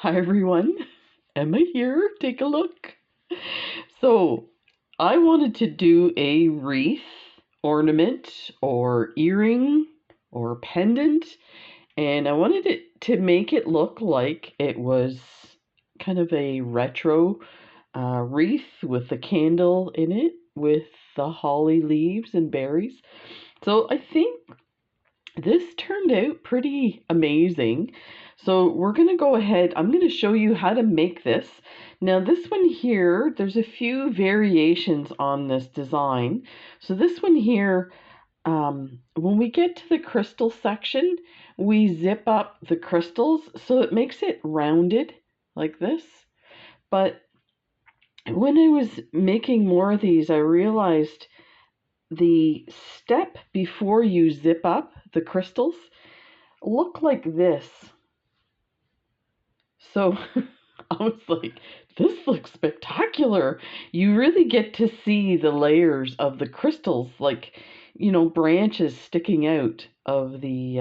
Hi everyone, Emma here. Take a look. So, I wanted to do a wreath, ornament, or earring, or pendant, and I wanted it to make it look like it was kind of a retro wreath with a candle in it with the holly leaves and berries. So, I think this turned out pretty amazing. So we're going to go ahead. I'm going to show you how to make this. Now this one here, there's a few variations on this design. So this one here, when we get to the crystal section, we zip up the crystals so it makes it rounded like this. But when I was making more of these, I realized the step before you zip up the crystals look like this. So I was like, this looks spectacular. You really get to see the layers of the crystals, like, branches sticking out of the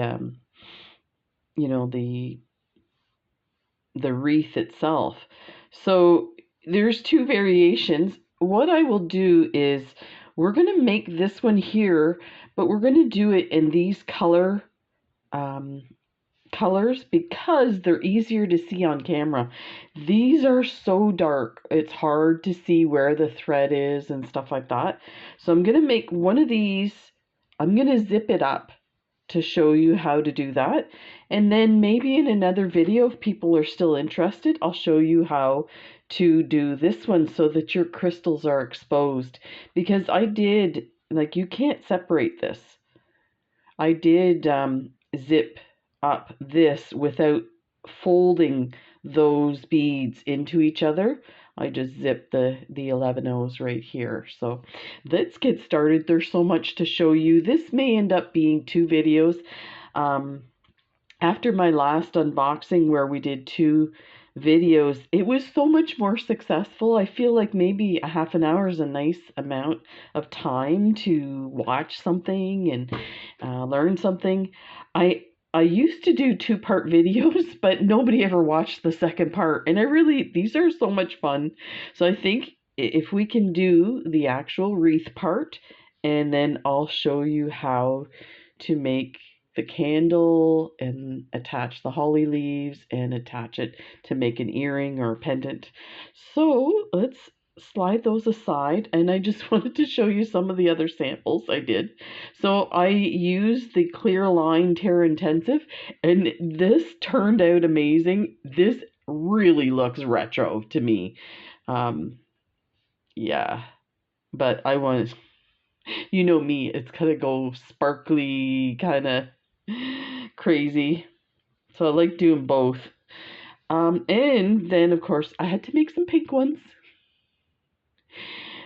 the wreath itself. So there's two variations. What I will do is we're going to make this one here, but we're going to do it in these um, colors because they're easier to see on camera. These are so dark, it's hard to see where the thread is and stuff like that. So I'm going to make one of these. I'm going to zip it up to show you how to do that. And then maybe in another video, if people are still interested, I'll show you how to do this one so that your crystals are exposed. Because I did, like, you can't separate this. I did zip up this without folding those beads into each other. I just zipped the 11 O's right here. So let's get started. There's so much to show you. This may end up being two videos. After my last unboxing where we did two videos, it was so much more successful. I feel like maybe a half an hour is a nice amount of time to watch something and learn something. I used to do two-part videos, but nobody ever watched the second part. And these are so much fun. So I think if we can do the actual wreath part, and then I'll show you how to make the candle and attach the holly leaves and attach it to make an earring or a pendant. So let's slide those aside, and I just wanted to show you some of the other samples I did. So I used the clear line Terra Intensive, and this turned out amazing. This really looks retro to me. Yeah, but I want, you know me, it's gonna go sparkly, kind of crazy. So I like doing both. And then of course I had to make some pink ones.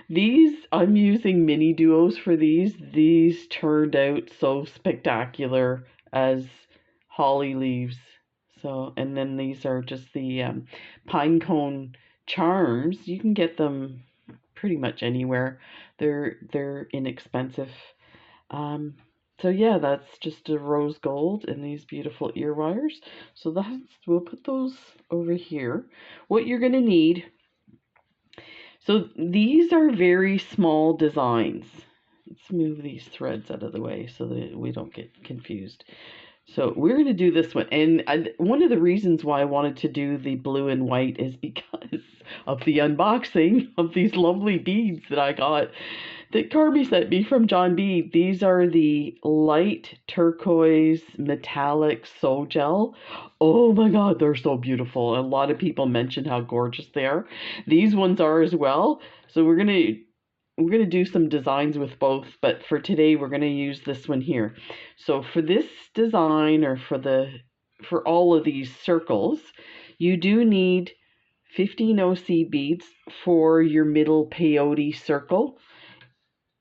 These, I'm using mini duos for these. These turned out so spectacular as holly leaves. So, and then these are just the pine cone charms. You can get them pretty much anywhere. They're inexpensive. Um, so yeah, that's just a rose gold and these beautiful ear wires. So we'll put those over here. What you're gonna need, so these are very small designs. Let's move these threads out of the way so that we don't get confused. So we're going to do this one. And one of the reasons why I wanted to do the blue and white is because of the unboxing of these lovely beads that I got that Carby sent me from John B. These are the light turquoise metallic soul gel. Oh my God, they're so beautiful. A lot of people mention how gorgeous they are. These ones are as well. So we're gonna do some designs with both, but for today we're gonna use this one here. So for this design, or for all of these circles, you do need 15 OC beads for your middle peyote circle.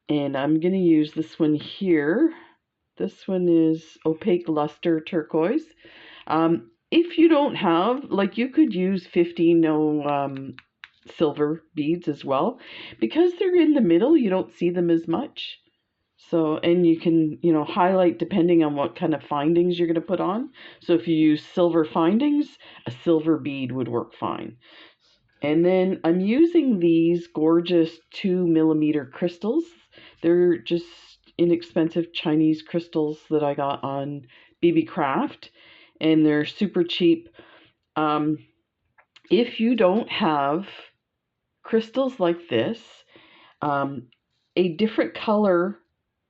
And I'm going to use this one here. This one is opaque luster turquoise. If you don't have, like, you could use 15 silver beads as well. Because they're in the middle, you don't see them as much. So, and you can, highlight depending on what kind of findings you're going to put on. So if you use silver findings, a silver bead would work fine. And then I'm using these gorgeous 2 millimeter crystals. They're just inexpensive Chinese crystals that I got on BB Craft, and they're super cheap. If you don't have crystals like this, a different color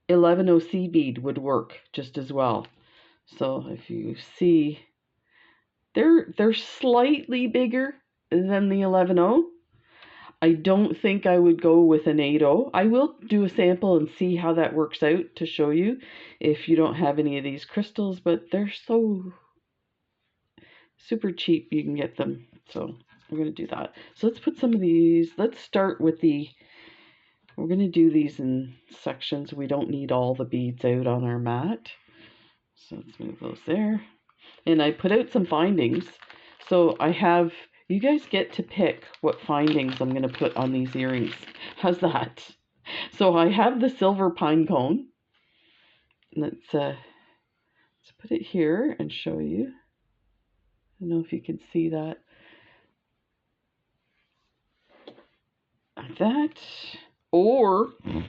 11OC bead would work just as well. So if you see, they're slightly bigger than the 11O. I don't think I would go with an 8.0. I will do a sample and see how that works out to show you if you don't have any of these crystals, but they're so super cheap you can get them. So we're going to do that. So let's put some of these, let's start with we're going to do these in sections. We don't need all the beads out on our mat. So let's move those there. And I put out some findings. So I have, you guys get to pick what findings I'm going to put on these earrings. How's that? So I have the silver pine cone. Let's put it here and show you. I don't know if you can see that. Like that. Or, I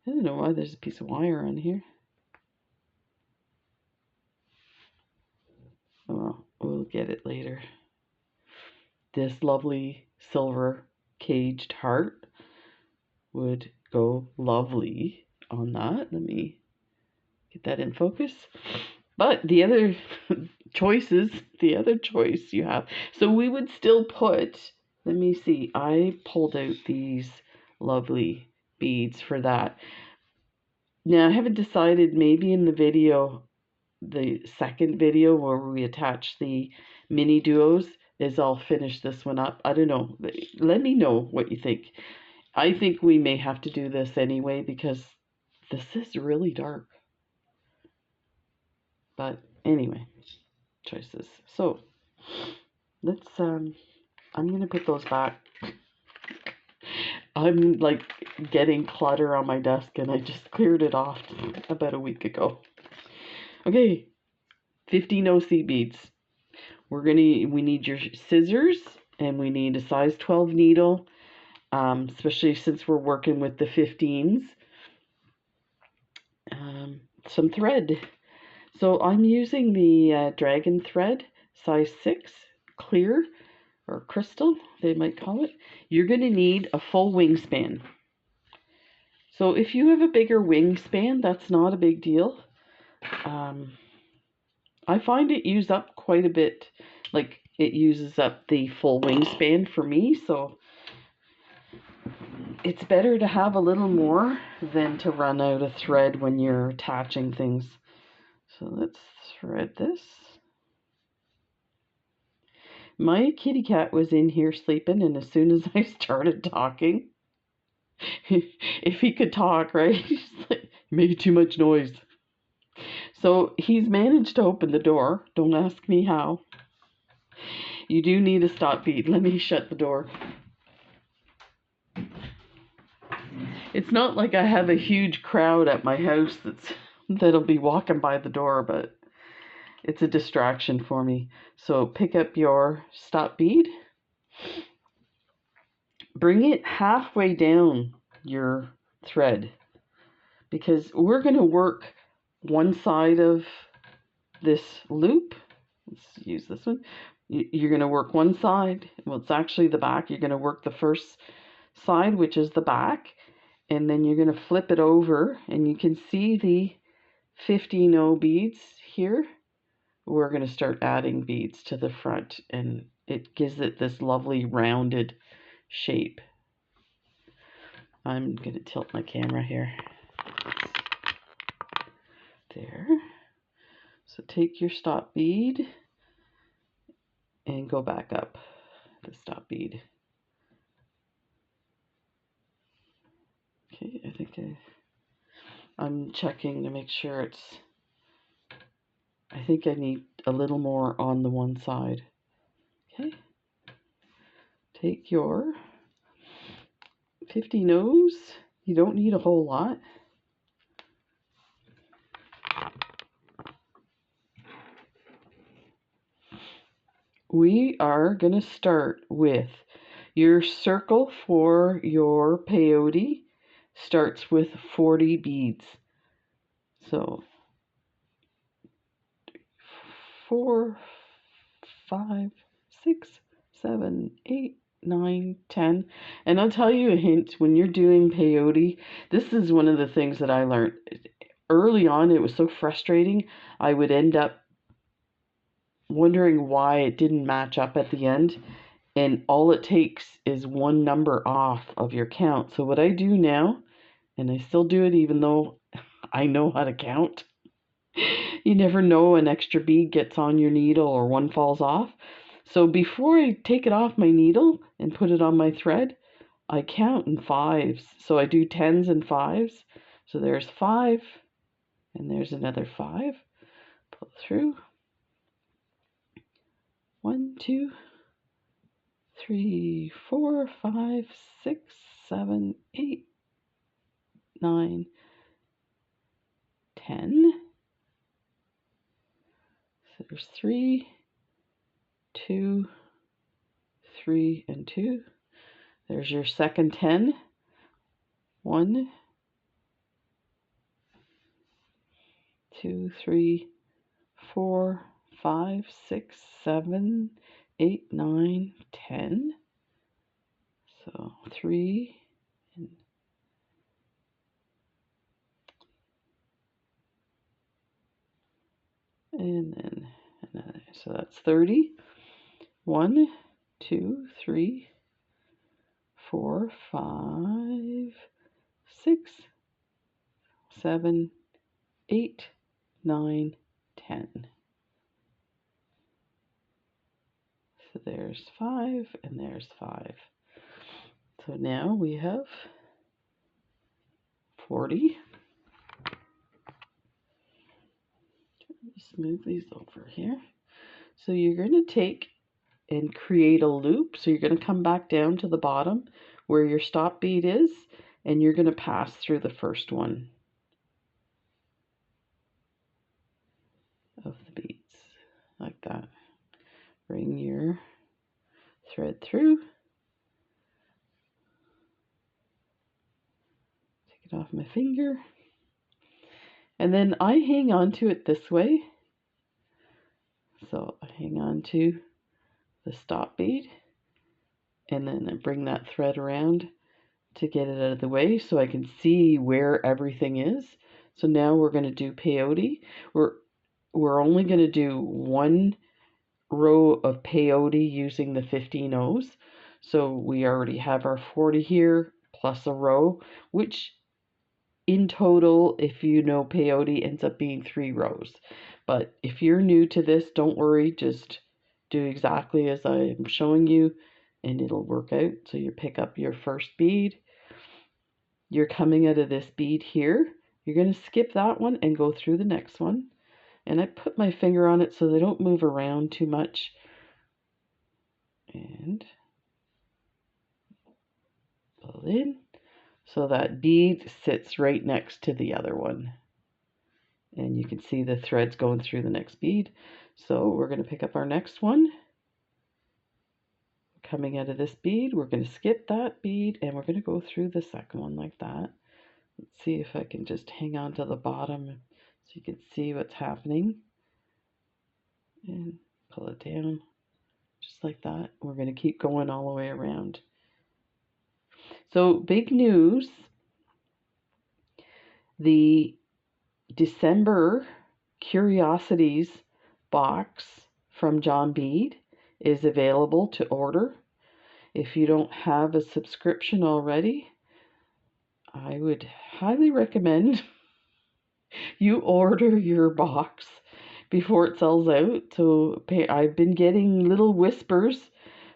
don't know why there's a piece of wire on here. Oh, well, we'll get it later. This lovely silver caged heart would go lovely on that. Let me get that in focus. But the other choice you have. So we would still put, let me see, I pulled out these lovely beads for that. Now I haven't decided, maybe in the video, the second video where we attach the mini duos, is I'll finish this one up. I don't know. Let me know what you think. I think we may have to do this anyway because this is really dark. But anyway, choices. So let's I'm gonna put those back. I'm like getting clutter on my desk and I just cleared it off about a week ago. Okay, 15 OC beads. We need your scissors and we need a size 12 needle, especially since we're working with the 15s. Some thread. So I'm using the dragon thread, size 6, clear or crystal, they might call it. You're going to need a full wingspan. So if you have a bigger wingspan, that's not a big deal. I find it used up quite a bit. Like, it uses up the full wingspan for me, so it's better to have a little more than to run out of thread when you're attaching things. So let's thread this. My kitty cat was in here sleeping, and as soon as I started talking, if he could talk, right, he's like, making too much noise. So he's managed to open the door. Don't ask me how. You do need a stop bead. Let me shut the door. It's not like I have a huge crowd at my house that'll be walking by the door, but it's a distraction for me. So pick up your stop bead. Bring it halfway down your thread because we're going to work one side of this loop. Let's use this one. You're going to work one side. Well, it's actually the back. You're going to work the first side, which is the back, and then you're going to flip it over, and you can see the 15O beads here. We're going to start adding beads to the front, and it gives it this lovely rounded shape. I'm going to tilt my camera here. There. So take your stop bead and go back up the stop bead. Okay, I think I'm checking to make sure it's, I think I need a little more on the one side. Okay. Take your 50 nose. You don't need a whole lot. We are going to start with your circle for your peyote starts with 40 beads. So 4, 5, 6, 7, 8, 9, 10. And I'll tell you a hint, when you're doing peyote, this is one of the things that I learned. Early on, it was so frustrating. I would end up wondering why it didn't match up at the end. And all it takes is one number off of your count. So what I do now, and I still do it even though I know how to count, you never know, an extra bead gets on your needle or one falls off. So before I take it off my needle and put it on my thread, I count in fives. So I do tens and fives. So there's 5, and there's another 5. Pull through. 1, 2, 3, 4, 5, 6, 7, 8, 9, 10. So there's 3, 2, 3, and 2. There's your second 10. 1, 2, 3, 4, 5, 6, 7, 8, 9, 10. So 3 and then another. So that's 30. 1, 2, 3, 4, 5, 6, 7, 8, 9, 10. So there's 5 and there's 5. So now we have 40. Just move these over here. So you're going to take and create a loop. So you're going to come back down to the bottom where your stop bead is, and you're going to pass through the first one of the beads like that. Bring your thread through. Take it off my finger. And then I hang on to it this way. So I hang on to the stop bead, and then I bring that thread around to get it out of the way so I can see where everything is. So now we're going to do peyote. We're only going to do one row of peyote using the 15 O's. So we already have our 40 here plus a row, which in total, if you know peyote, ends up being 3 rows. But if you're new to this, don't worry, just do exactly as I'm showing you and it'll work out. So you pick up your first bead. You're coming out of this bead here. You're going to skip that one and go through the next one. And I put my finger on it so they don't move around too much. And pull in. So that bead sits right next to the other one. And you can see the threads going through the next bead. So we're going to pick up our next one. Coming out of this bead, we're going to skip that bead and we're going to go through the second one like that. Let's see if I can just hang on to the bottom so you can see what's happening. And pull it down just like that. We're going to keep going all the way around. So big news, the December Curiosities box from John Bead is available to order. If you don't have a subscription already, I would highly recommend you order your box before it sells out. So I've been getting little whispers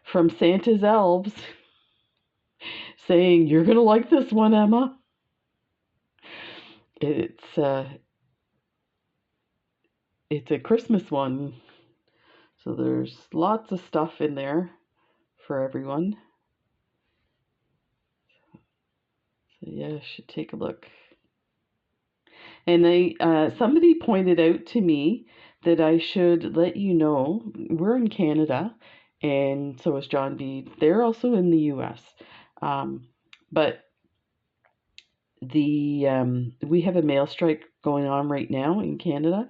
from Santa's elves saying, "You're going to like this one, Emma." It's a Christmas one. So there's lots of stuff in there for everyone. So yeah, should take a look. And somebody pointed out to me that I should let you know we're in Canada, and so is John Bead. They're also in the U.S. But we have a mail strike going on right now in Canada.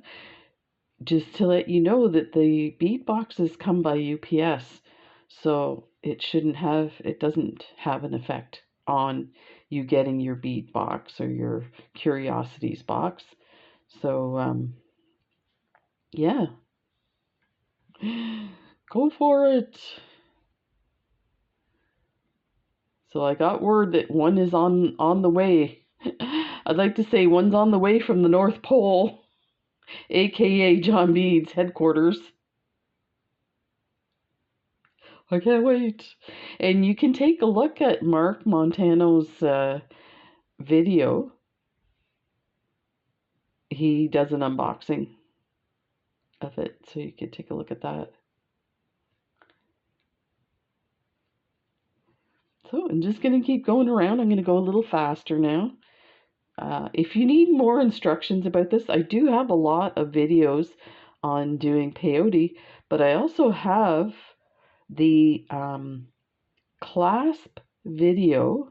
Just to let you know that the bead boxes come by UPS, so it doesn't have an effect on you getting your bead box or your curiosities box. So yeah, go for it. So I got word that one is on the way. I'd like to say one's on the way from the North Pole, aka John Bead's headquarters. I can't wait. And you can take a look at Mark Montano's video. He does an unboxing of it, so you can take a look at that. So I'm just going to keep going around. I'm going to go a little faster now. If you need more instructions about this, I do have a lot of videos on doing peyote, but I also have the clasp video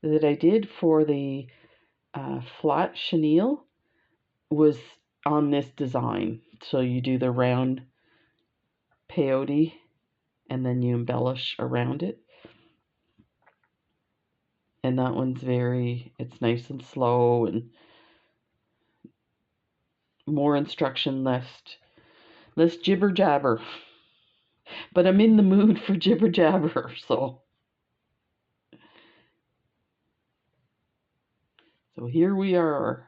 that I did for the flat chenille was on this design. So you do the round peyote and then you embellish around it. And that one's it's nice and slow and more instruction, less jibber jabber. But I'm in the mood for jibber jabber, so here we are.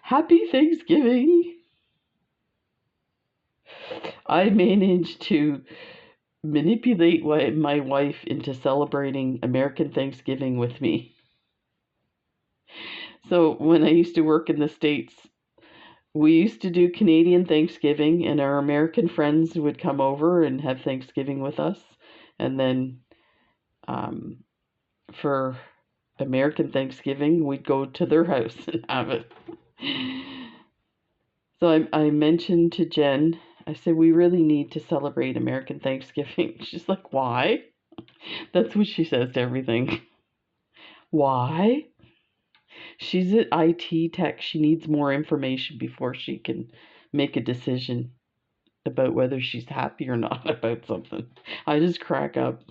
Happy Thanksgiving! I managed to manipulate my wife into celebrating American Thanksgiving with me. So when I used to work in the States, we used to do Canadian Thanksgiving, and our American friends would come over and have Thanksgiving with us. And then for American Thanksgiving, we'd go to their house and have it. So I mentioned to Jen, I said, we really need to celebrate American Thanksgiving. She's like, why? That's what she says to everything. Why? She's at IT tech. She needs more information before she can make a decision about whether she's happy or not about something. I just crack up.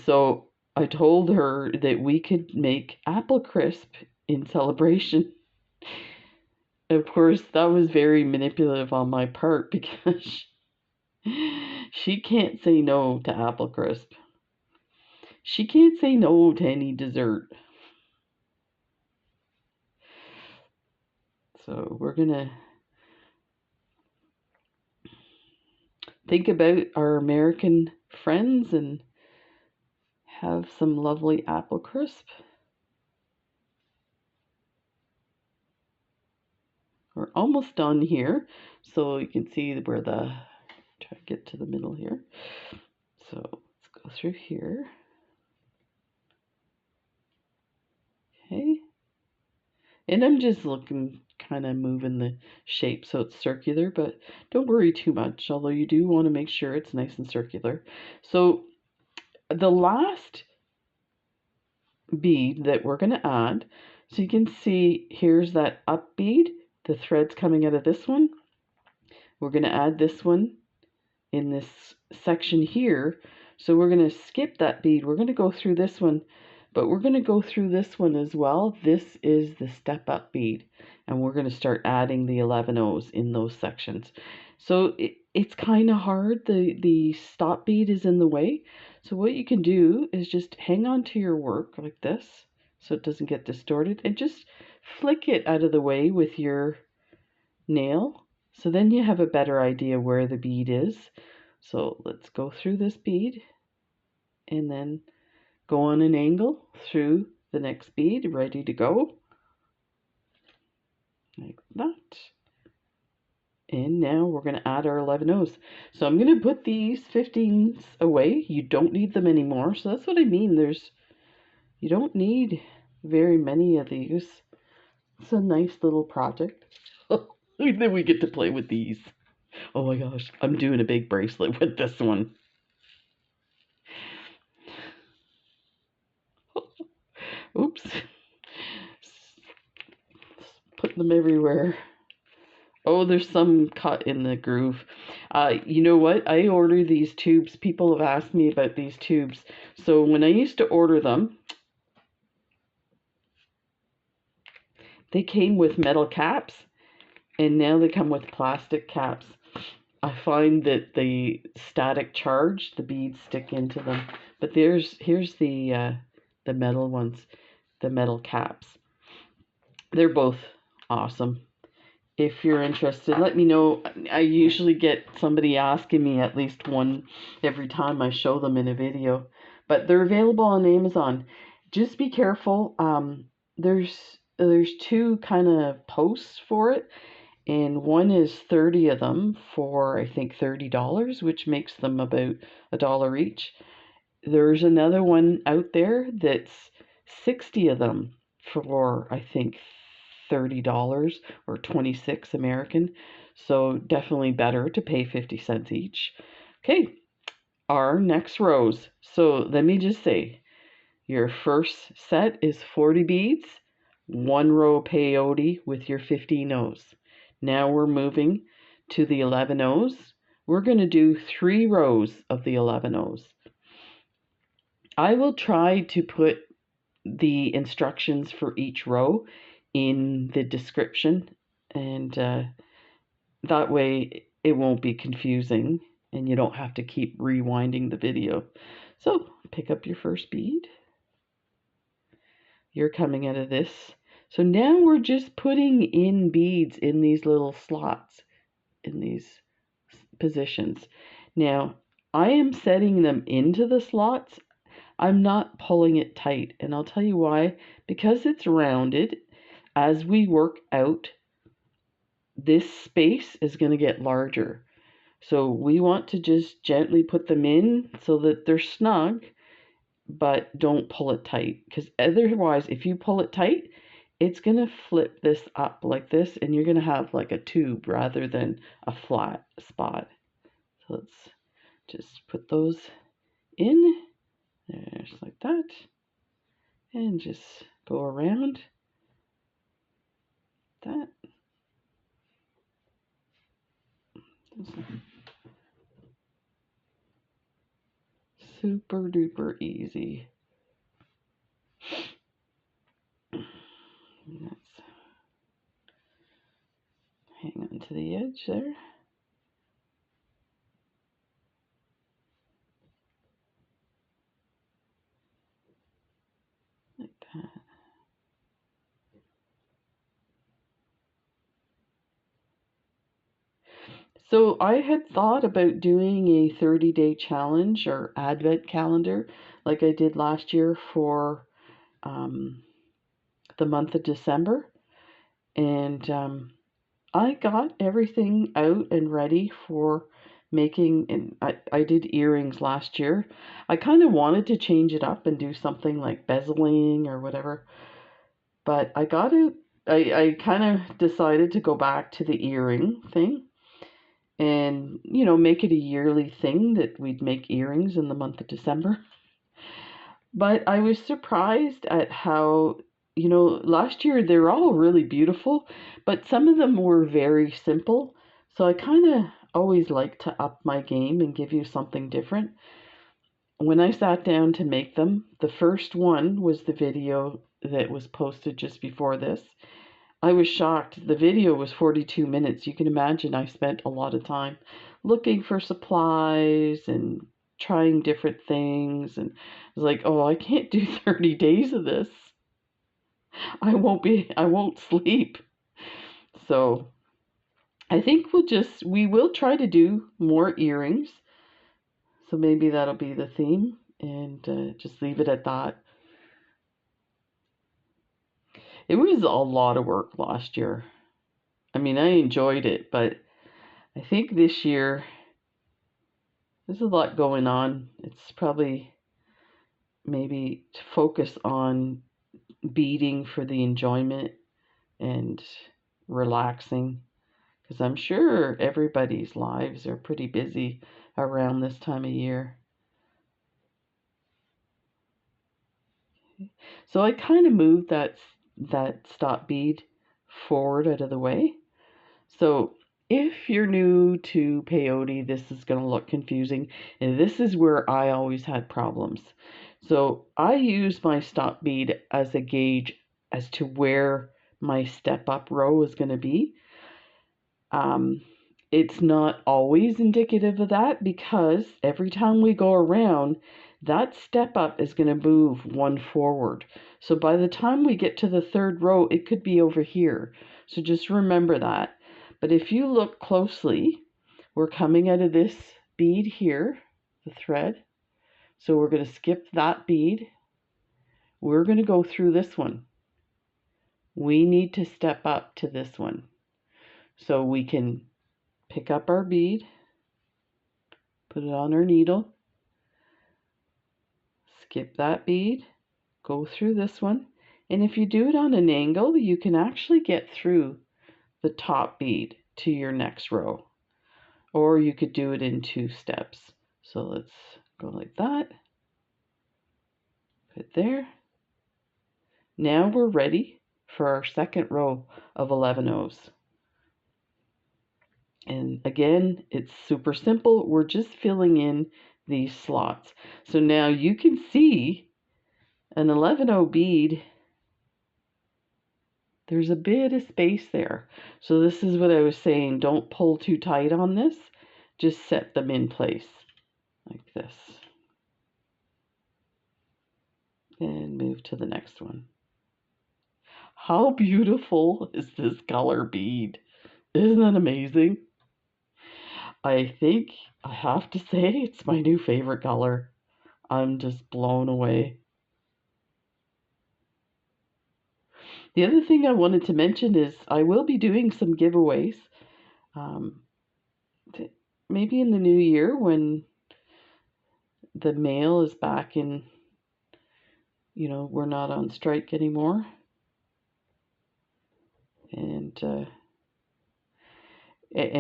So I told her that we could make apple crisp in celebration. Of course, that was very manipulative on my part because she can't say no to apple crisp. She can't say no to any dessert. So we're going to think about our American friends and have some lovely apple crisp. We're almost done here, so you can see where try to get to the middle here. So let's go through here. Okay. And I'm just looking, kind of moving the shape so it's circular, but don't worry too much, although you do want to make sure it's nice and circular. So the last bead that we're going to add, so you can see here's that up bead, the threads coming out of this one. We're going to add this one in this section here. So we're going to skip that bead. We're going to go through this one, but we're going to go through this one as well. This is the step up bead, and we're going to start adding the 11 O's in those sections. So it's kind of hard. The stop bead is in the way. So what you can do is just hang on to your work like this so it doesn't get distorted, and just flick it out of the way with your nail. So then you have a better idea where the bead is. So let's go through this bead and then go on an angle through the next bead, ready to go. Like that. And now we're going to add our 11 O's. So I'm going to put these 15s away. You don't need them anymore. So that's what I mean. You don't need very many of these. It's a nice little project. And then we get to play with these. Oh my gosh, I'm doing a big bracelet with this one. Oops. Put them everywhere. Oh, there's some cut in the groove. You know what? I order these tubes. People have asked me about these tubes. So when I used to order them, they came with metal caps, and now they come with plastic caps. I find that the static charge, the beads stick into them. But here's the metal ones, the metal caps. They're both awesome. If you're interested, let me know. I usually get somebody asking me at least one every time I show them in a video. But they're available on Amazon. Just be careful. There's two kind of posts for it, and one is 30 of them for I think $30, which makes them about $1 each. There's another one out there that's 60 of them for I think $30 or 26 American. So definitely better to pay 50 cents each. Okay, our next rows. So let me just say, your first set is 40 beads, one row peyote with your 15 O's. Now we're moving to the 11 O's. We're going to do 3 rows of the 11 O's. I will try to put the instructions for each row in the description, and that way it won't be confusing and you don't have to keep rewinding the video. So pick up your first bead. You're coming out of this. So now we're just putting in beads in these little slots, in these positions. Now I am setting them into the slots. I'm not pulling it tight, and I'll tell you why. Because it's rounded, as we work out, this space is going to get larger. So we want to just gently put them in so that they're snug, but don't pull it tight. Because otherwise, if you pull it tight, it's going to flip this up like this, and you're going to have like a tube rather than a flat spot. So let's just put those in. There's like that. And just go around that. Super duper easy. Let's hang on to the edge there. Like that. So I had thought about doing a 30-day challenge or advent calendar like I did last year for the month of December. And I got everything out and ready for making, and I did earrings last year. I kind of wanted to change it up and do something like bezeling or whatever, but I kind of decided to go back to the earring thing and, make it a yearly thing that we'd make earrings in the month of December. But I was surprised at how, last year they're all really beautiful, but some of them were very simple. So I kind of always like to up my game and give you something different. When I sat down to make them, the first one was the video that was posted just before this. I was shocked. The video was 42 minutes. You can imagine I spent a lot of time looking for supplies and trying different things, and I was like, oh, I can't do 30 days of this. I won't sleep. So I think we will try to do more earrings. So maybe that'll be the theme, and just leave it at that. It was a lot of work last year. I mean, I enjoyed it, but I think this year there's a lot going on. It's probably maybe to focus on beading for the enjoyment and relaxing, because I'm sure everybody's lives are pretty busy around this time of year. So I kind of moved that stop bead forward out of the way. So if you're new to peyote, this is going to look confusing, and this is where I always had problems. So I use my stop bead as a gauge as to where my step up row is going to be. Um, it's not always indicative of that, because every time we go around, that step up is going to move one forward. So by the time we get to the third row, it could be over here. So just remember that. But if you look closely, we're coming out of this bead here, the thread. So we're going to skip that bead. We're going to go through this one. We need to step up to this one. So we can pick up our bead, put it on our needle, skip that bead, go through this one, and if you do it on an angle, you can actually get through the top bead to your next row, or you could do it in 2 steps. So let's go like that, put there. Now we're ready for our second row of 11 O's. And again, it's super simple. We're just filling in these slots. So now you can see an 11O bead, there's a bit of space there. So this is what I was saying. Don't pull too tight on this. Just set them in place like this. And move to the next one. How beautiful is this color bead? Isn't that amazing? I think I have to say it's my new favorite color. I'm just blown away. The other thing I wanted to mention is I will be doing some giveaways. Um, Maybe in the new year when the mail is back in, we're not on strike anymore. And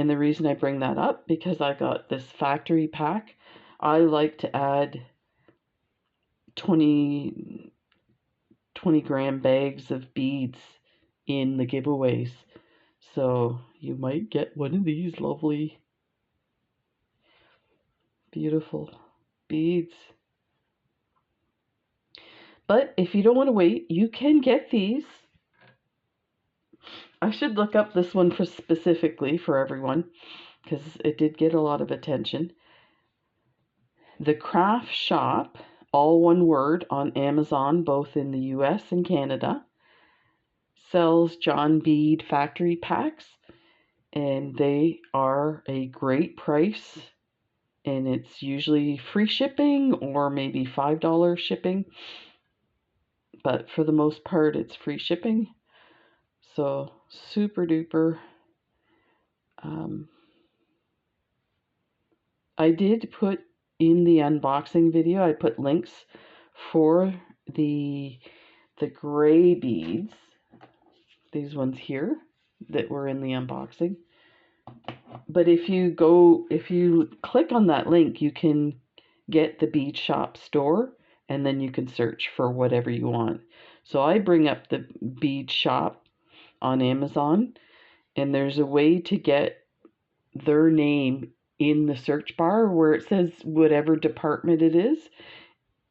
the reason I bring that up, because I got this factory pack. I like to add 20 gram bags of beads in the giveaways. So you might get one of these lovely, beautiful beads. But if you don't want to wait, you can get these. I should look up this one specifically for everyone, because it did get a lot of attention. The Craft Shop, all one word, on Amazon, both in the US and Canada, sells John Bead factory packs, and they are a great price, and it's usually free shipping or maybe $5 shipping, but for the most part it's free shipping. So super duper. I did put in the unboxing video, I put links for the gray beads, these ones here that were in the unboxing. But if you click on that link, you can get the bead shop store, and then you can search for whatever you want. So I bring up the bead shop on Amazon, and there's a way to get their name in the search bar where it says whatever department it is.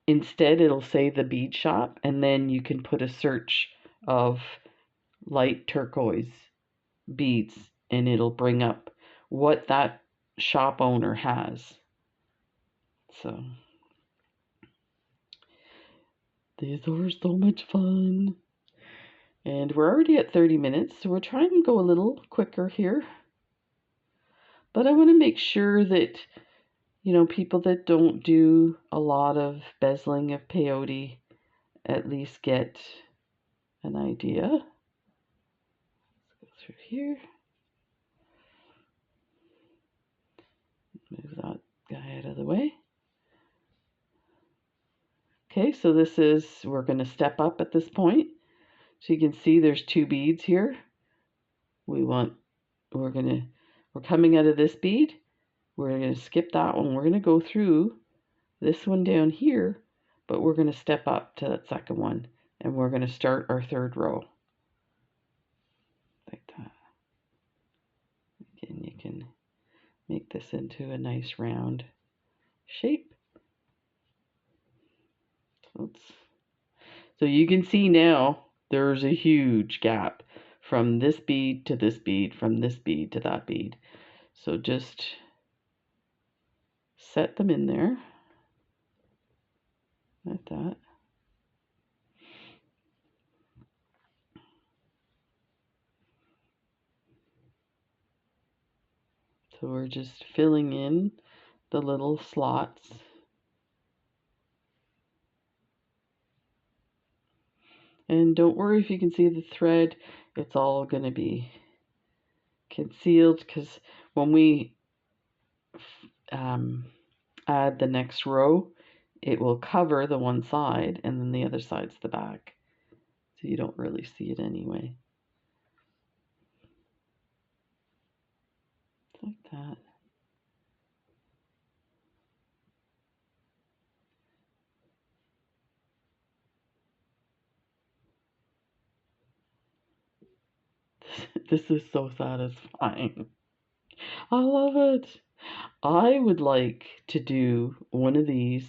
Instead, it'll say the bead shop, and then you can put a search of light turquoise beads, and it'll bring up what that shop owner has. So these are so much fun. And we're already at 30 minutes, so we're trying to go a little quicker here. But I want to make sure that, people that don't do a lot of bezeling of peyote at least get an idea. Let's go through here. Move that guy out of the way. Okay, so we're going to step up at this point. So you can see there's 2 beads here. We're coming out of this bead. We're going to skip that one. We're going to go through this one down here, but we're going to step up to that second one, and we're going to start our 3rd row. Like that. Again, you can make this into a nice round shape. Oops. So you can see now there's a huge gap from this bead to this bead, from this bead to that bead. So just set them in there like that. So we're just filling in the little slots. And don't worry if you can see the thread, it's all going to be concealed, because when we add the next row, it will cover the one side and then the other side's the back. So you don't really see it anyway. Like that. This is so satisfying. I love it. I would like to do one of these,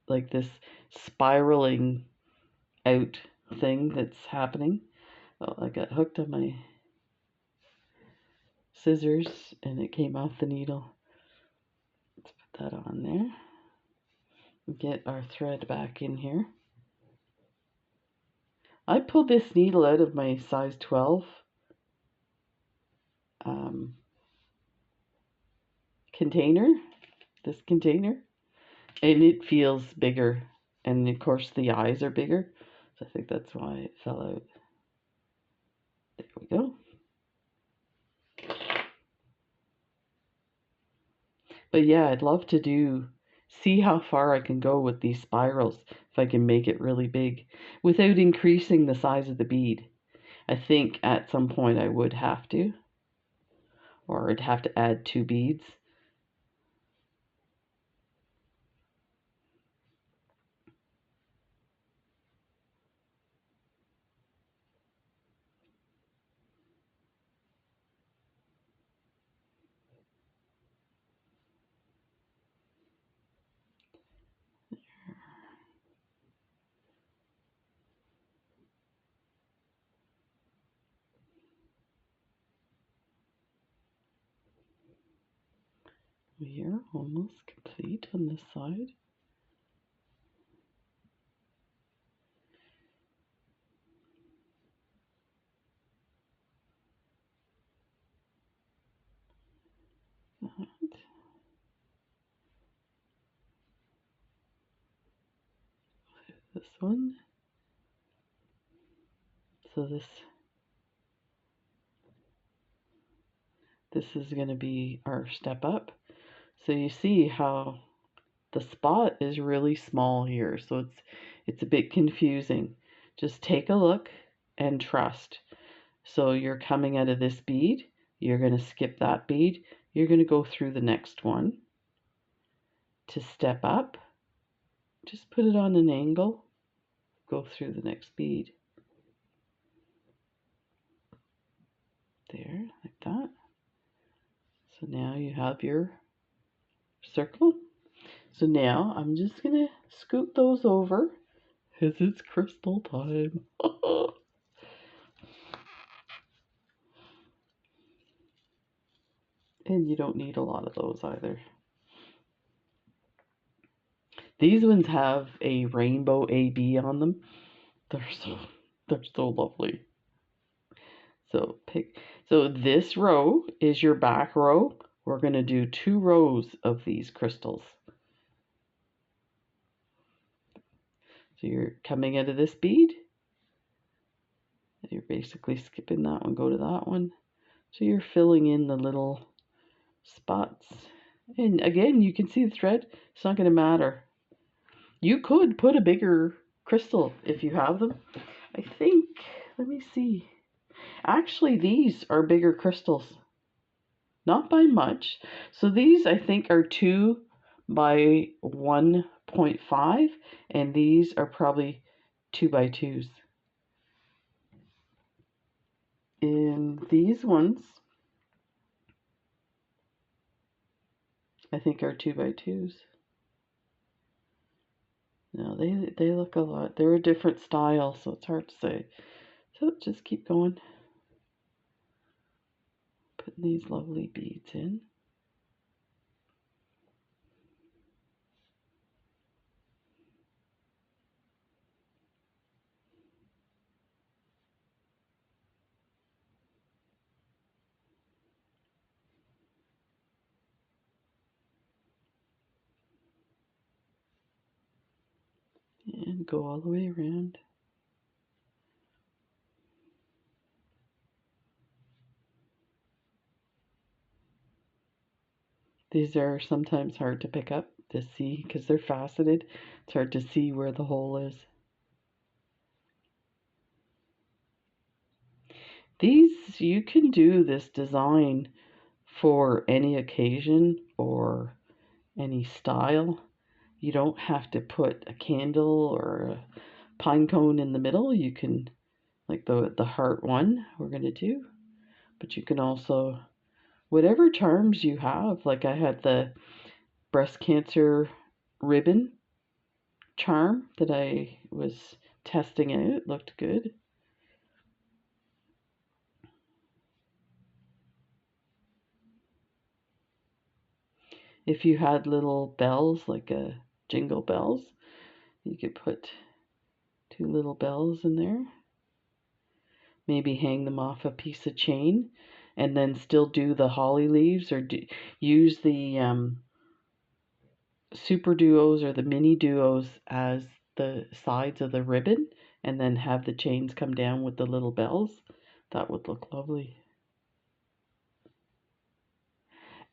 like this spiraling out thing that's happening. Oh, I got hooked on my scissors and it came off the needle. Let's put that on there. Get our thread back in here. I pulled this needle out of my size 12 container, this container, and it feels bigger, and of course the eyes are bigger, so I think that's why it fell out. There we go. But yeah, I'd love to see how far I can go with these spirals, if I can make it really big without increasing the size of the bead. I think at some point I would have to, or I'd have to add 2 beads. We are almost complete on this side. This one. So this is going to be our step up. So you see how the spot is really small here, so it's a bit confusing. Just take a look and trust. So you're coming out of this bead, you're going to skip that bead, you're going to go through the next one. To step up, just put it on an angle, go through the next bead. There, like that. So now you have your circle. So now I'm just going to scoot those over because it's crystal time. And you don't need a lot of those either. These ones have a rainbow AB on them. They're so lovely. So this row is your back row. We're going to do 2 rows of these crystals. So you're coming out of this bead. You're basically skipping that one, go to that one. So you're filling in the little spots. And again, you can see the thread. It's not going to matter. You could put a bigger crystal if you have them. I think, let me see. Actually, these are bigger crystals, not by much. So these I think are 2 by 1.5, and these are probably 2 by 2s. And these ones I think are 2 by 2s. No, they look a lot. They're a different style, so it's hard to say. So just keep going. Putting these lovely beads in. And go all the way around. These are sometimes hard to pick up to see because they're faceted. It's hard to see where the hole is. These, you can do this design for any occasion or any style. You don't have to put a candle or a pine cone in the middle. You can, like the heart one we're going to do, but you can also, whatever charms you have. Like I had the breast cancer ribbon charm that I was testing out. It looked good. If you had little bells, like a jingle bells, you could put 2 little bells in there. Maybe hang them off a piece of chain and then still do the holly leaves, or use the super duos or the mini duos as the sides of the ribbon, and then have the chains come down with the little bells. That would look lovely.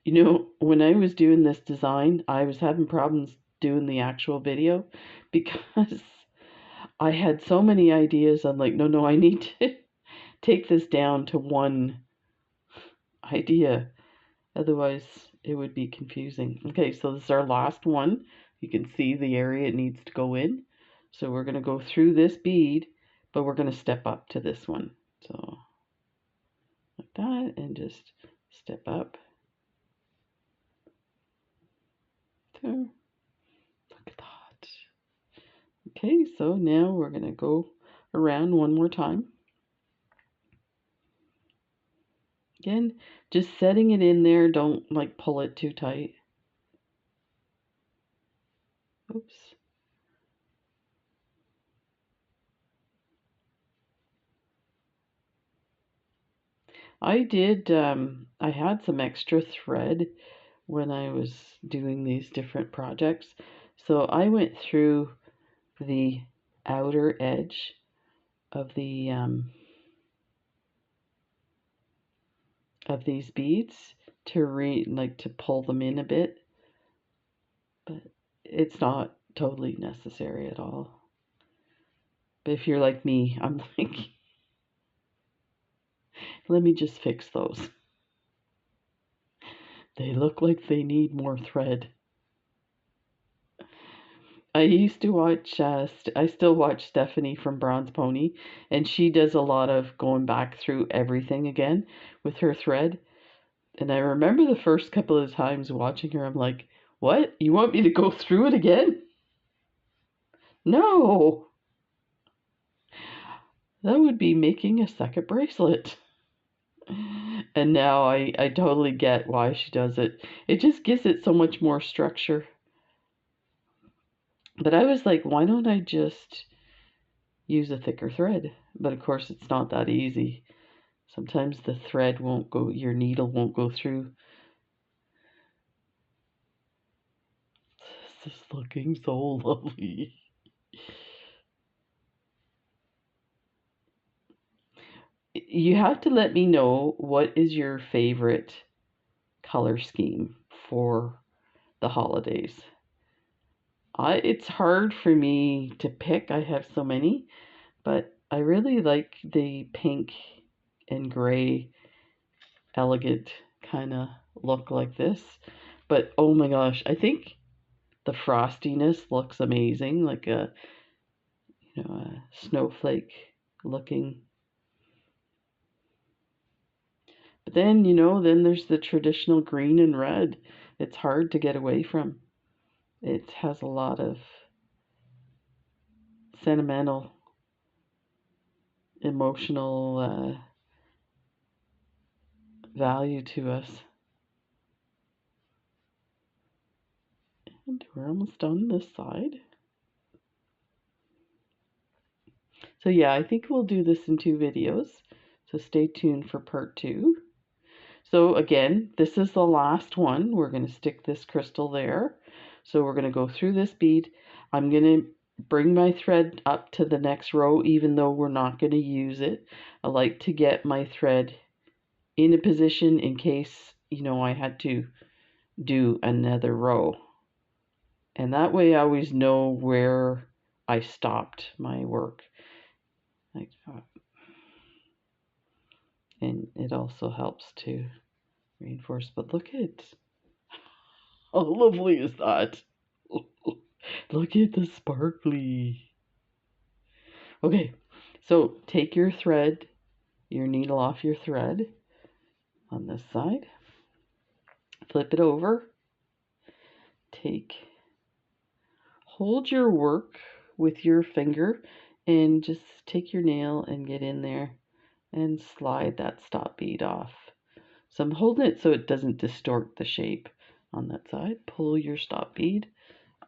You know, when I was doing this design, I was having problems doing the actual video because I had so many ideas. I'm like, no, I need to take this down to one idea. Otherwise, it would be confusing. Okay, so this is our last one. You can see the area it needs to go in. So we're going to go through this bead, but we're going to step up to this one. So like that, and just step up. So look at that. Okay, so now we're going to go around one more time. Again, just setting it in there. Don't like pull it too tight. Oops. I did, I had some extra thread when I was doing these different projects. So I went through the outer edge of the of these beads to to pull them in a bit, but it's not totally necessary at all. But if you're like me, I'm like, let me just fix those. They look like they need more thread. I used to watch, I still watch Stephanie from Bronze Pony, and she does a lot of going back through everything again with her thread. And I remember the first couple of times watching her, I'm like, what? You want me to go through it again? No, that would be making a second bracelet. And now I totally get why she does it. It just gives it so much more structure. But I was like, why don't I just use a thicker thread? But of course, it's not that easy. Sometimes the thread won't go, your needle won't go through. This is looking so lovely. You have to let me know what is your favorite color scheme for the holidays. It's hard for me to pick. I have so many, but I really like the pink and gray elegant kind of look like this. But oh my gosh, I think the frostiness looks amazing, like a a snowflake looking. But then, then there's the traditional green and red. It's hard to get away from. It has a lot of sentimental, emotional value to us. And we're almost done this side. So yeah, I think we'll do this in 2 videos. So stay tuned for part 2. So again, this is the last one. We're going to stick this crystal there. So we're going to go through this bead. I'm going to bring my thread up to the next row, even though we're not going to use it. I like to get my thread in a position in case, I had to do another row. And that way I always know where I stopped my work. Like that. And it also helps to reinforce. But look at how lovely is that? Look at the sparkly. Okay, so take your thread, your needle off your thread on this side. Flip it over. Hold your work with your finger and just take your nail and get in there and slide that stop bead off. So I'm holding it so it doesn't distort the shape on that side. Pull your stop bead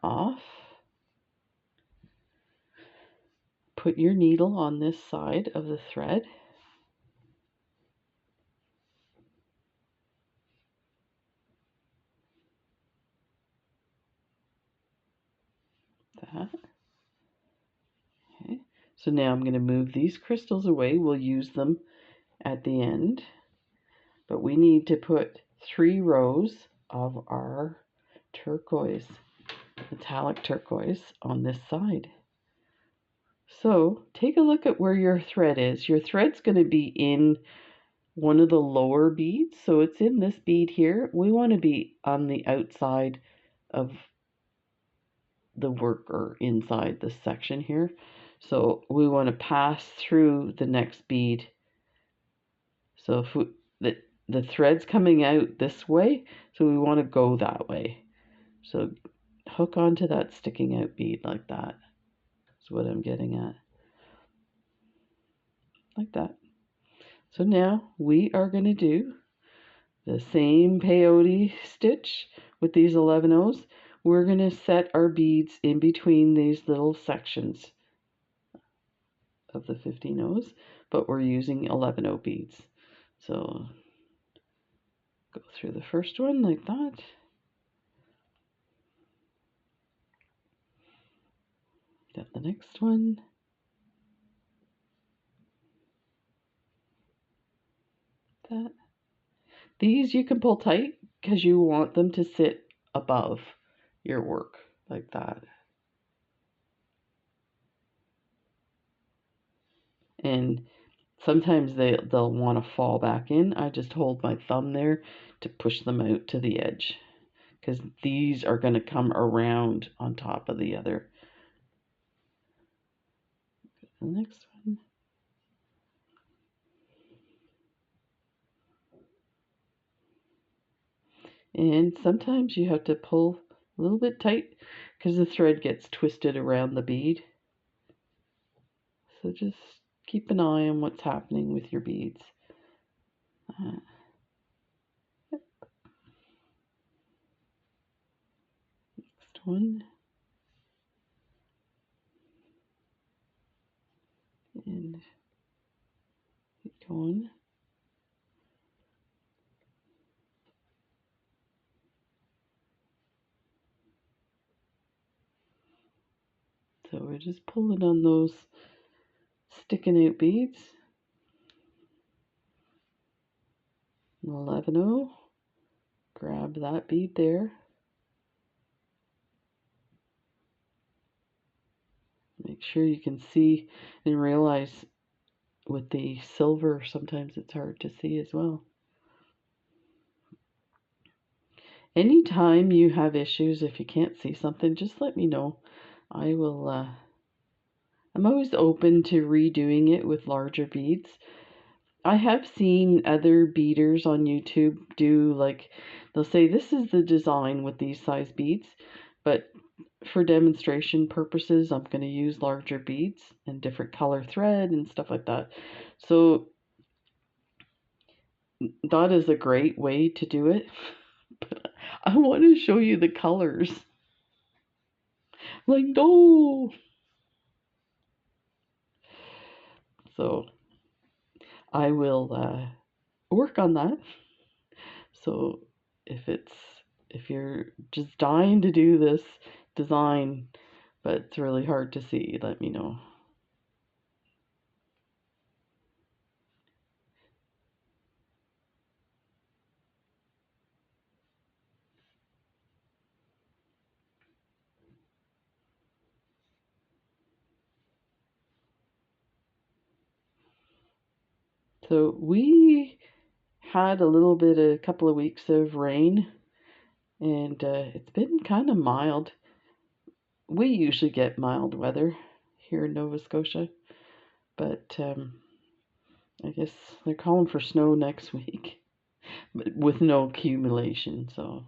off. Put your needle on this side of the thread. That. Okay. So now I'm going to move these crystals away. We'll use them at the end. But we need to put 3 rows of our turquoise, metallic turquoise, on this side. So take a look at where your thread is. Your thread's going to be in one of the lower beads. So it's in this bead here. We want to be on the outside of the work, or inside this section here. So we want to pass through the next bead. So if the thread's coming out this way, so we want to go that way. So hook onto that sticking out bead like that. That's what I'm getting at. Like that. So now we are going to do the same peyote stitch with these 11 O's. We're going to set our beads in between these little sections of the 15 O's, but we're using 11 O beads. So go through the first one like that. Then the next one. That. These you can pull tight because you want them to sit above your work like that. And sometimes they'll want to fall back in. I just hold my thumb there to push them out to the edge, because these are going to come around on top of the other. The next one. And sometimes you have to pull a little bit tight because the thread gets twisted around the bead. So just keep an eye on what's happening with your beads. Next one. And keep going. So we're just pulling on those sticking out beads. 11 O. Grab that bead there. make sure you can see and realize with the silver, sometimes it's hard to see as well. Anytime you have issues, if you can't see something, just let me know. I will, I'm always open to redoing it with larger beads. I have seen other beaders on YouTube do like, they'll say this is the design with these size beads, but for demonstration purposes, I'm going to use larger beads and different color thread and stuff like that. So that is a great way to do it. But I want to show you the colors. Like, no. So I will work on that. So if you're just dying to do this design, but it's really hard to see, let me know. So we had a couple of weeks of rain, and it's been kind of mild. We usually get mild weather here in Nova Scotia, but I guess they're calling for snow next week, but with no accumulation. So,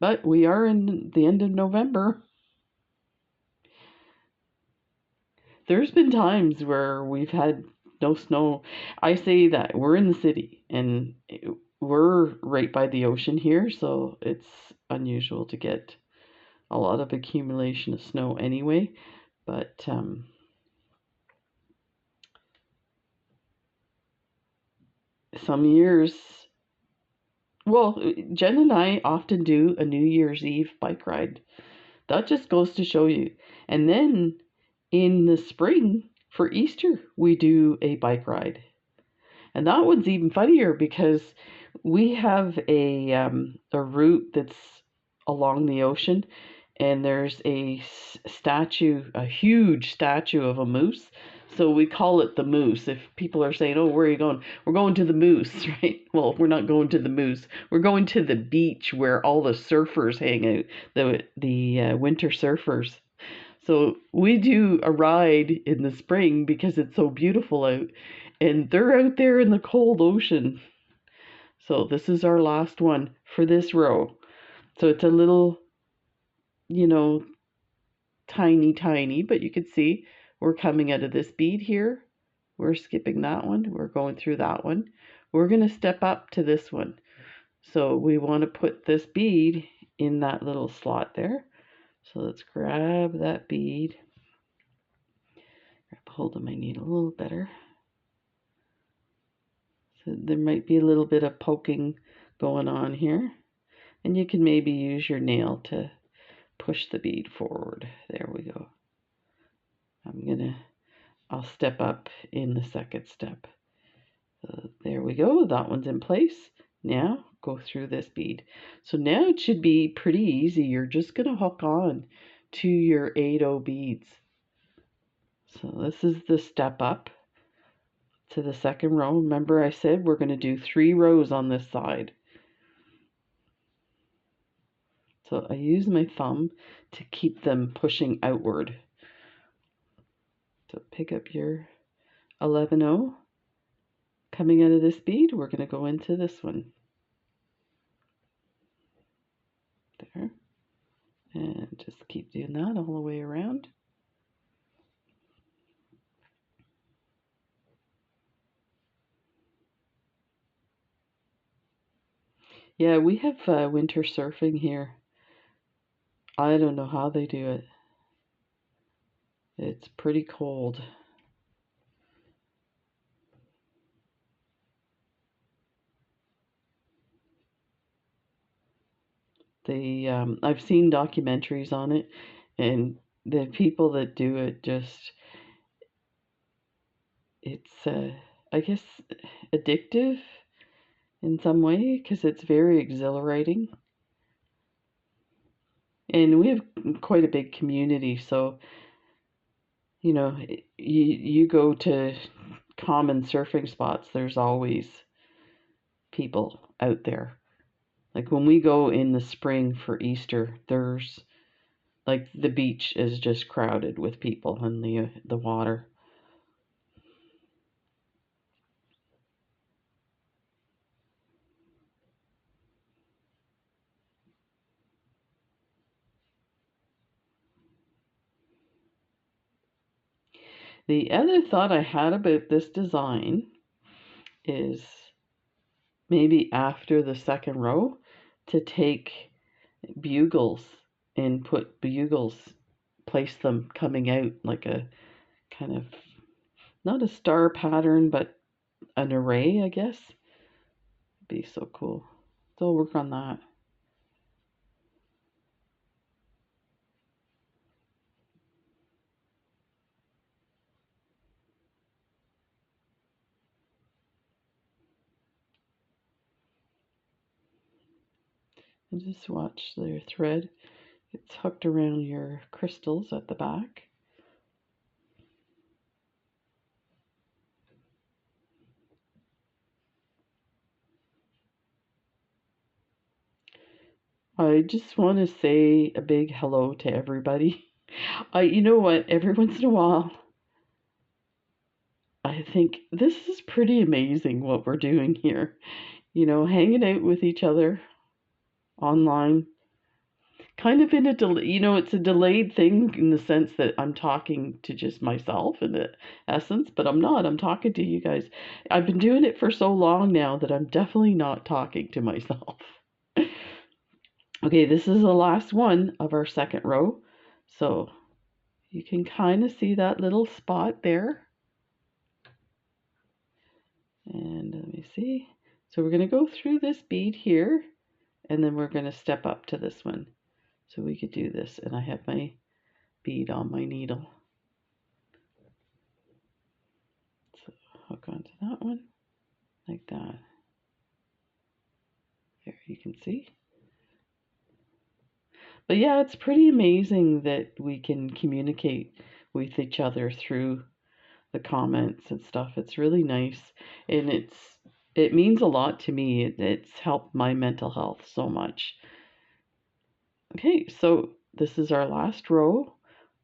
but we are in the end of November. There's been times where we've had no snow. I say that we're in the city and we're right by the ocean here, so it's unusual to get a lot of accumulation of snow anyway. But some years, well, Jen and I often do a New Year's Eve bike ride. That just goes to show you. And then in the spring for Easter, we do a bike ride. And that one's even funnier because we have a route that's along the ocean, and there's a statue, a huge statue of a moose. So we call it the Moose. If people are saying, "Oh, where are you going?" We're going to the Moose, right? Well, we're not going to the Moose. We're going to the beach where all the surfers hang out, the winter surfers. So we do a ride in the spring because it's so beautiful out, and they're out there in the cold ocean. So this is our last one for this row. So it's a little, you know, tiny, but you can see we're coming out of this bead here. We're skipping that one. We're going through that one. We're going to step up to this one. So we want to put this bead in that little slot there. So let's grab that bead. Grab hold of my needle a little better. So there might be a little bit of poking going on here. And you can maybe use your nail to push the bead forward. There we go. I'll step up in the second step. There we go. That one's in place. Now go through this bead. So now it should be pretty easy. You're just going to hook on to your 8/0 beads. So this is the step up to the second row. Remember I said we're going to do 3 rows on this side. So I use my thumb to keep them pushing outward. So pick up your 11/0. Coming out of this bead, we're going to go into this one. There. And just keep doing that all the way around. Yeah, we have winter surfing here. I don't know how they do it. It's pretty cold. I've seen documentaries on it, and the people that do it just, it's I guess addictive in some way because it's very exhilarating. And we have quite a big community, so you know, you go to common surfing spots, there's always people out there. Like when we go in the spring for Easter, there's like the beach is just crowded with people in the water. The other thought I had about this design is maybe after the second row to take bugles and put bugles, place them coming out like a kind of not a star pattern, but an array, I guess. It'd be so cool. So I'll work on that. And just watch their thread. It's hooked around your crystals at the back. I just want to say a big hello to everybody. You know what? Every once in a while, I think this is pretty amazing what we're doing here. You know, hanging out with each other online. Kind of in a delay, you know, it's a delayed thing in the sense that I'm talking to just myself in the essence, but I'm not. I'm talking to you guys. I've been doing it for so long now that I'm definitely not talking to myself. Okay, this is the last one of our second row. So you can kind of see that little spot there. And let me see. So we're going to go through this bead here, and then we're going to step up to this one. So we could do this, and I have my bead on my needle. So hook onto that one, like that. There, you can see. But yeah, it's pretty amazing that we can communicate with each other through the comments and stuff. It's really nice, and it means a lot to me. It's helped my mental health so much. Okay, so this is our last row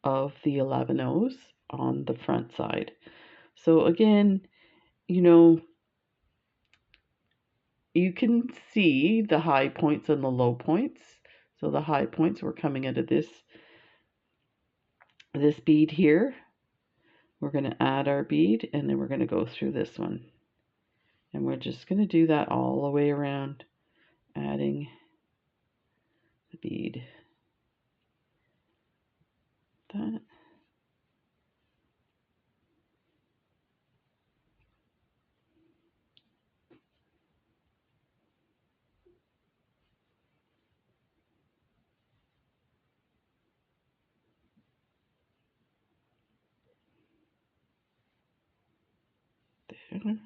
of the 11 O's on the front side. So again, you know, you can see the high points and the low points. So the high points were coming out of this bead here. We're going to add our bead, and then we're going to go through this one. And we're just going to do that all the way around, adding the bead. That. There.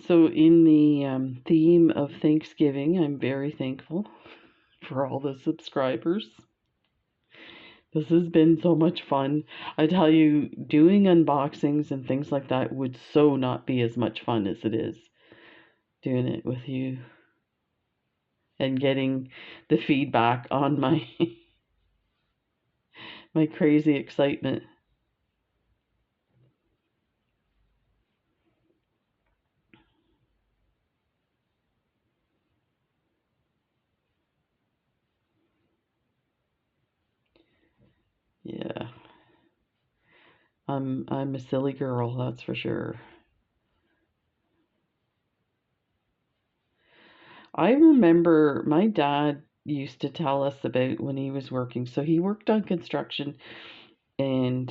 So in the theme of Thanksgiving, I'm very thankful for all the subscribers. This has been so much fun. I tell you, doing unboxings and things like that would so not be as much fun as it is doing it with you and getting the feedback on my my crazy excitement. Yeah. I'm a silly girl, that's for sure. I remember my dad used to tell us about when he was working. So he worked on construction, and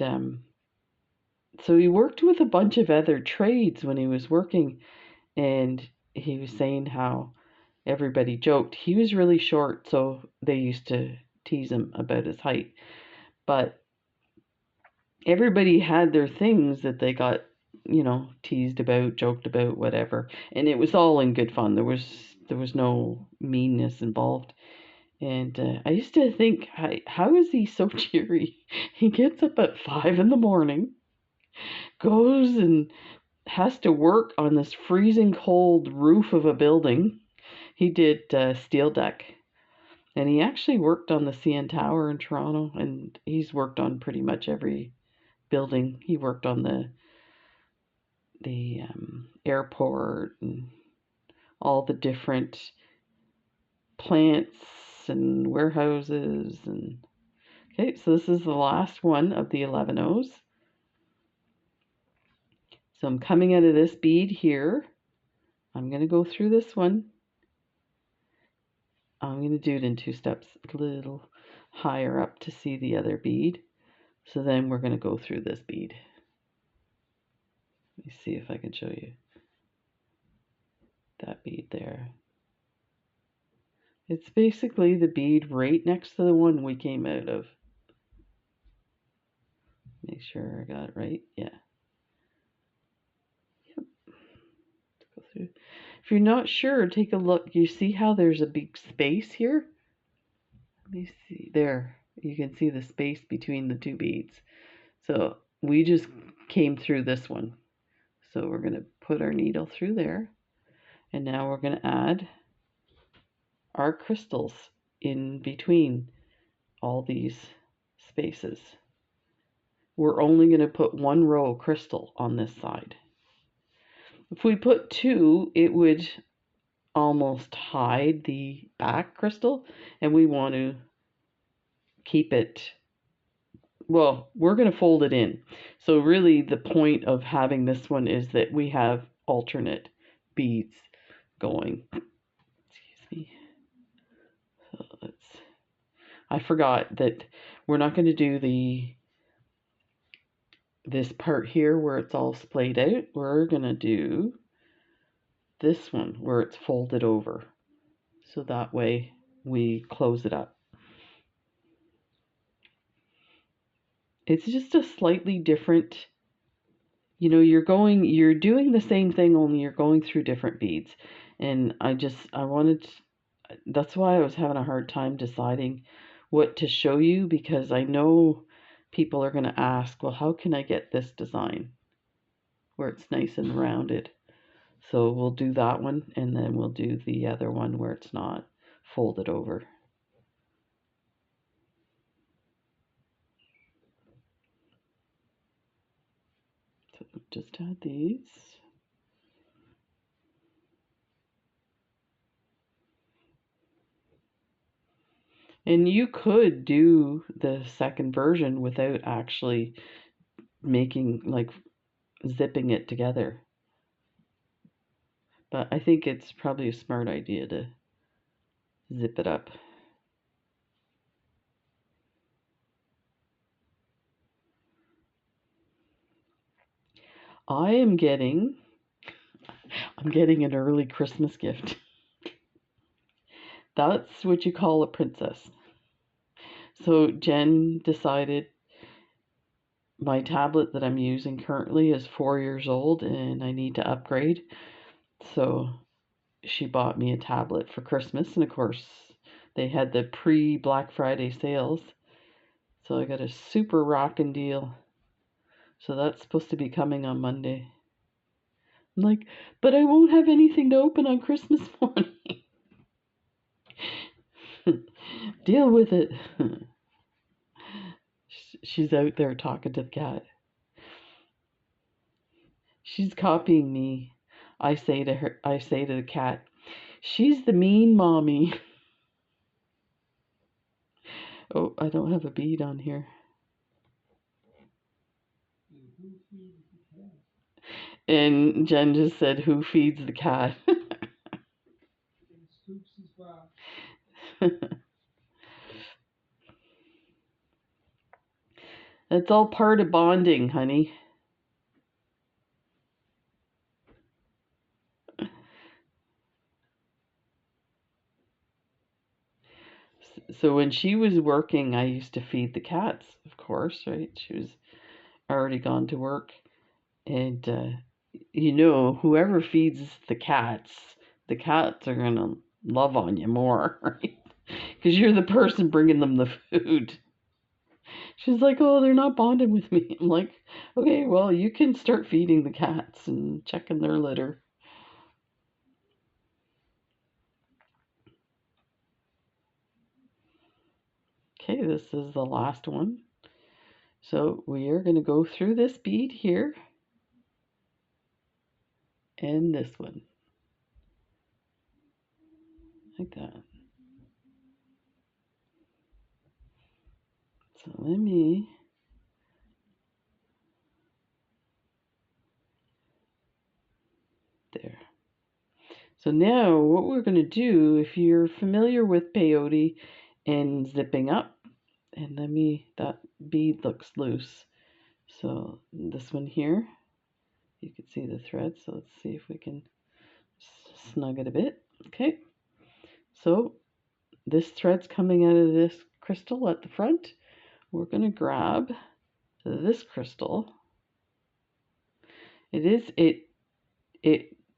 so he worked with a bunch of other trades when he was working, and he was saying how everybody joked. He was really short, so they used to tease him about his height. But everybody had their things that they got teased about, joked about, whatever. And it was all in good fun. There was no meanness involved. And I used to think, how is he so cheery? He gets up at 5 in the morning, goes and has to work on this freezing cold roof of a building. He did steel deck, and he actually worked on the CN Tower in Toronto, and he's worked on pretty much every building. He worked on the airport and all the different plants and warehouses. And okay, so this is the last one of the 11 O's. So I'm coming out of this bead here. I'm going to go through this one. I'm going to do it in 2 steps, a little higher up to see the other bead. So then we're going to go through this bead. Let me see if I can show you that bead there. It's basically the bead right next to the one we came out of. Make sure I got it right. Yeah. Yep. Let's go through. If you're not sure, take a look. You see how there's a big space here? Let me see. There. You can see the space between the 2 beads. So we just came through this one. So we're going to put our needle through there. And now we're going to add our crystals in between all these spaces. We're only going to put 1 row of crystal on this side. If we put 2, it would almost hide the back crystal, and we want to keep it, well, we're going to fold it in. So really the point of having this one is that we have alternate beads going. Excuse me. So I forgot that we're not going to do this part here where it's all splayed out. We're going to do this one where it's folded over. So that way we close it up. It's just a slightly different, you're doing the same thing, only you're going through different beads. And that's why I was having a hard time deciding what to show you, because I know people are going to ask, well, how can I get this design where it's nice and rounded? So we'll do that one, and then we'll do the other one where it's not folded over. So just add these. And you could do the second version without actually making, like, zipping it together. But I think it's probably a smart idea to zip it up. I'm getting an early Christmas gift. That's what you call a princess. So Jen decided my tablet that I'm using currently is 4 years old and I need to upgrade. So she bought me a tablet for Christmas, and of course they had the pre-Black Friday sales. So I got a super rockin' deal. So that's supposed to be coming on Monday. I'm like, but I won't have anything to open on Christmas morning. Deal with it. She's out there talking to the cat. She's copying me. I say to the cat, she's the mean mommy. Oh, I don't have a bead on here. And Jen just said, who feeds the cat? That's all part of bonding, honey. So when she was working, I used to feed the cats, of course, right? She was already gone to work. And you know, whoever feeds the cats are gonna love on you more, right? Because you're the person bringing them the food. She's like, oh, they're not bonding with me. I'm like, okay, well, you can start feeding the cats and checking their litter. Okay, this is the last one. So we are going to go through this bead here and this one, like that. So let me, there. So now what we're going to do, if you're familiar with peyote and zipping up, and that bead looks loose. So this one here, you can see the thread. So let's see if we can snug it a bit. Okay. So this thread's coming out of this crystal at the front. We're going to grab this crystal. It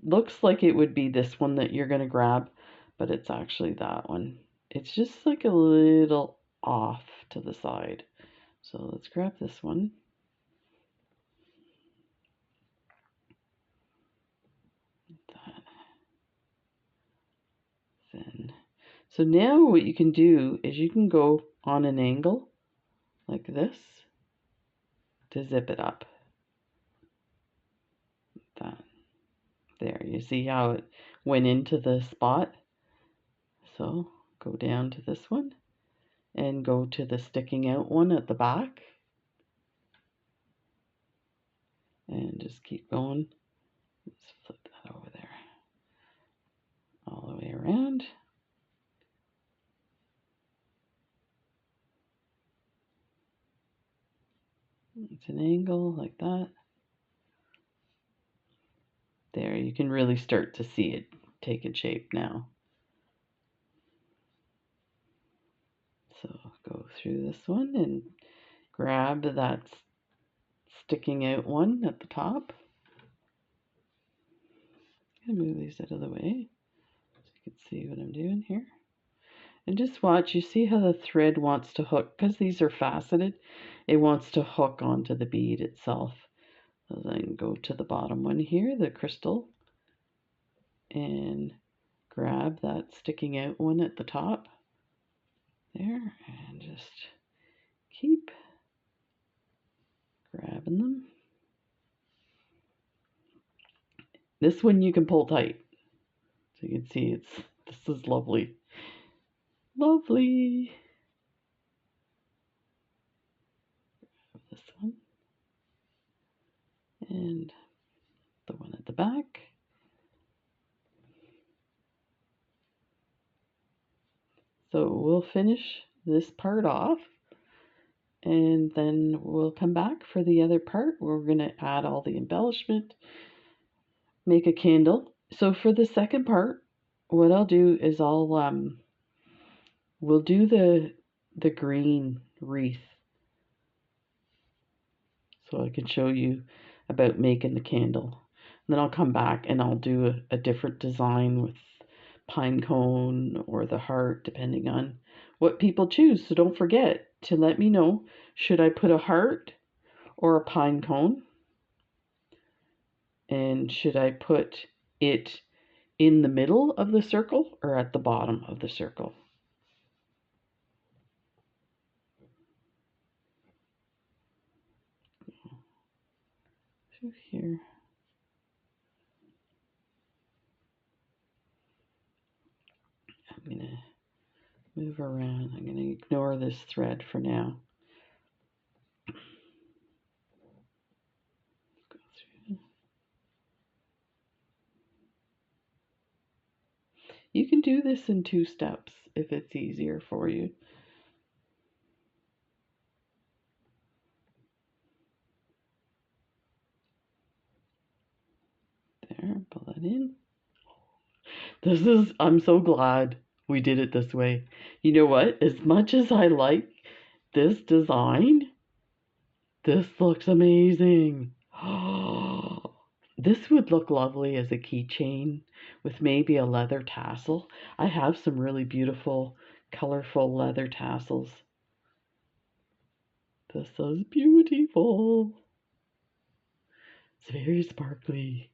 looks like it would be this one that you're going to grab, but it's actually that one. It's just like a little off to the side. So let's grab this one. That. Then. So now what you can do is you can go on an angle like this to zip it up. That. There, you see how it went into the spot? So go down to this one and go to the sticking out one at the back. And just keep going. Let's flip that over there. All the way around. It's an angle like that. There, you can really start to see it taking shape now. So go through this one and grab that sticking out one at the top. I'm gonna move these out of the way so you can see what I'm doing here. And just watch, you see how the thread wants to hook, because these are faceted, it wants to hook onto the bead itself. So then go to the bottom one here, the crystal, and grab that sticking out one at the top there, and just keep grabbing them. This one you can pull tight, so you can see this is lovely. Lovely. This one and the one at the back. So we'll finish this part off, and then we'll come back for the other part. We're going to add all the embellishment, make a candle. So for the second part, what I'll do is we'll do the green wreath, so I can show you about making the candle. And then I'll come back and I'll do a different design with pine cone or the heart, depending on what people choose. So don't forget to let me know, should I put a heart or a pine cone? And should I put it in the middle of the circle or at the bottom of the circle? So here. I'm going to move around. I'm going to ignore this thread for now. Go through. You can do this in 2 steps if it's easier for you. There, pull that in. I'm so glad we did it this way. You know what? As much as I like this design, this looks amazing. This would look lovely as a keychain with maybe a leather tassel. I have some really beautiful, colorful leather tassels. This is beautiful. It's very sparkly.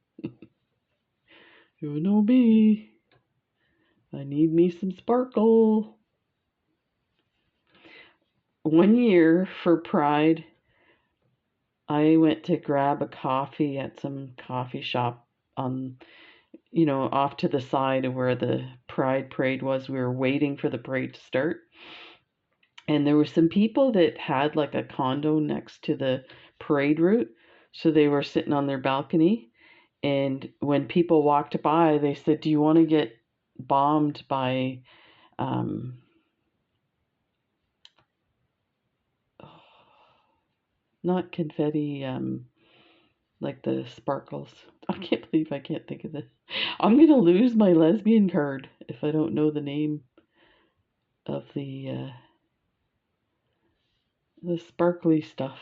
You know me. I need me some sparkle. One year for Pride, I went to grab a coffee at some coffee shop on, off to the side of where the Pride parade was. We were waiting for the parade to start. And there were some people that had like a condo next to the parade route. So they were sitting on their balcony. And when people walked by, they said, "Do you want to get bombed by um, not confetti, like the sparkles?" I can't believe I can't think of it. I'm gonna lose my lesbian card if I don't know the name of the sparkly stuff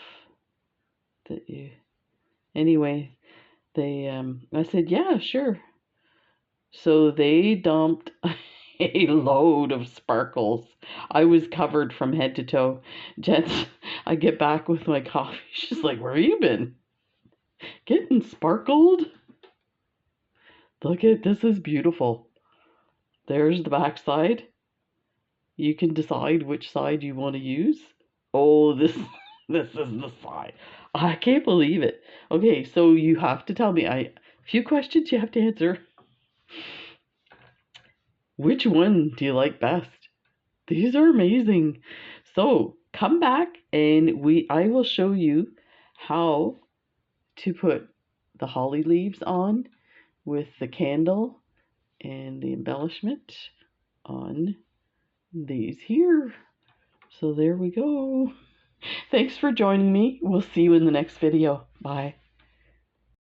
that you. Anyway, they I said, "Yeah, sure." So they dumped a load of sparkles. I was covered from head to toe. Jets, I get back with my coffee. She's like, "Where you been? Getting sparkled? Look at this is beautiful." There's the back side. You can decide which side you want to use. Oh, this this is the side. I can't believe it. Okay, so you have to tell me a few questions you have to answer. Which one do you like best? These are amazing. So come back and I will show you how to put the holly leaves on with the candle and the embellishment on these here. So there we go. Thanks for joining me. We'll see you in the next video. Bye.